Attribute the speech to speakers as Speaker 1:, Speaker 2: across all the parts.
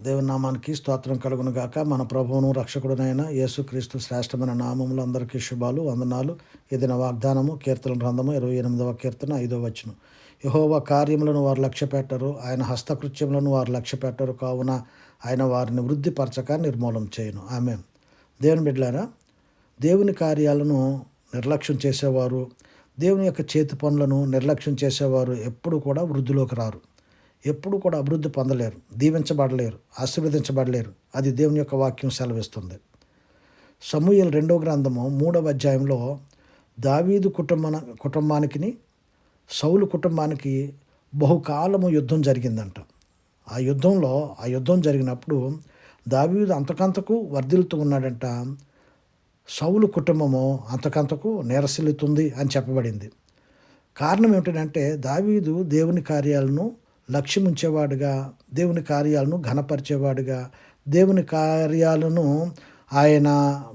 Speaker 1: దేవుని నామానికి స్తోత్రం కలుగును గాక. మన ప్రభువును రక్షకుడునైన యేసుక్రీస్తు శ్రేష్టమైన నామములో అందరికీ శుభాలు, వందనాలు. ఇది వాగ్దానము, కీర్తన గ్రంథము 28వ కీర్తన 5వ వచనం. యెహోవా కార్యములను వారు లక్ష్యపెట్టరు, ఆయన హస్తకృత్యములను వారు లక్ష్యపెట్టరు, కావున ఆయన వారిని వృద్ధిపరచక నిర్మూలన చేయను. ఆమేన్. దేవుని బిడ్డలారా, దేవుని కార్యాలను నిర్లక్ష్యం చేసేవారు, దేవుని యొక్క చేతి పనులను నిర్లక్ష్యం చేసేవారు ఎప్పుడు కూడా వృద్ధిలోకి రారు, ఎప్పుడు కూడా అభివృద్ధి పొందలేరు, దీవించబడలేరు, ఆశీర్వదించబడలేరు. అది దేవుని యొక్క వాక్యం సెలవిస్తుంది. సమూయేలు 2వ గ్రంథము 3వ అధ్యాయంలో దావీదు కుటుంబానికి సౌలు కుటుంబానికి బహుకాలము యుద్ధం జరిగిందంట. ఆ యుద్ధం జరిగినప్పుడు దావీదు అంతకంతకు వర్ధిల్లుతూ ఉన్నాడంట. సౌలు కుటుంబము అంతకంతకు నీరసిల్లుతుంది అని చెప్పబడింది. కారణం ఏమిటంటే దావీదు దేవుని కార్యాలను లక్ష్యం ఉంచేవాడుగా, దేవుని కార్యాలను ఘనపరిచేవాడుగా, దేవుని కార్యాలను ఆయన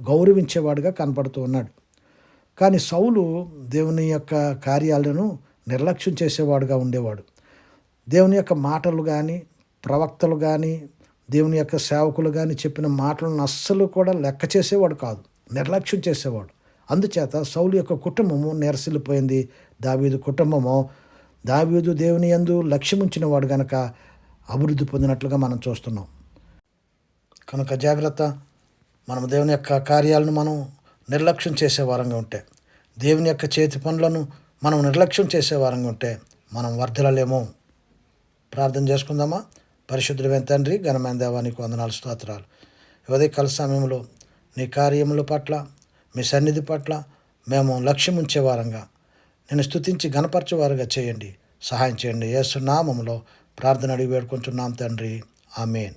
Speaker 1: గౌరవించేవాడుగా కనపడుతూ ఉన్నాడు. కానీ సౌలు దేవుని యొక్క కార్యాలను నిర్లక్ష్యం చేసేవాడుగా ఉండేవాడు. దేవుని యొక్క మాటలు కానీ, ప్రవక్తలు కానీ, దేవుని యొక్క సేవకులు కానీ చెప్పిన మాటలను అస్సలు కూడా లెక్క చేసేవాడు కాదు, నిర్లక్ష్యం చేసేవాడు. అందుచేత సౌలు యొక్క కుటుంబము నీరసిల్లిపోయింది. దావీదు కుటుంబము, దావీదు దేవుని యందు లక్ష్యం ఉంచిన వాడు గనక అభివృద్ధి పొందినట్లుగా మనం చూస్తున్నాం. కనుక జాగ్రత్త. మనం దేవుని యొక్క కార్యాలను మనం నిర్లక్ష్యం చేసే వారంగా ఉంటే, దేవుని యొక్క చేతి పనులను మనం నిర్లక్ష్యం చేసే వారంగా ఉంటే మనం వర్ధిల్లలేము. ప్రార్థన చేసుకుందామా? పరిశుద్ధుడైన తండ్రి, ఘనమైన దేవా, నీకు వందనాలు, స్తోత్రాలు. ఉదయకాల సమయంలో నీ కార్యముల పట్ల, మీ సన్నిధి పట్ల మేము లక్ష్యం ఉంచే వారంగా, నేను స్తుతించి ఘనపరచేవారుగా చేయండి, సహాయం చేయండి. యేసు నామములో ప్రార్థన అడిగి వేడుకుంటున్నాం తండ్రి. ఆమేన్.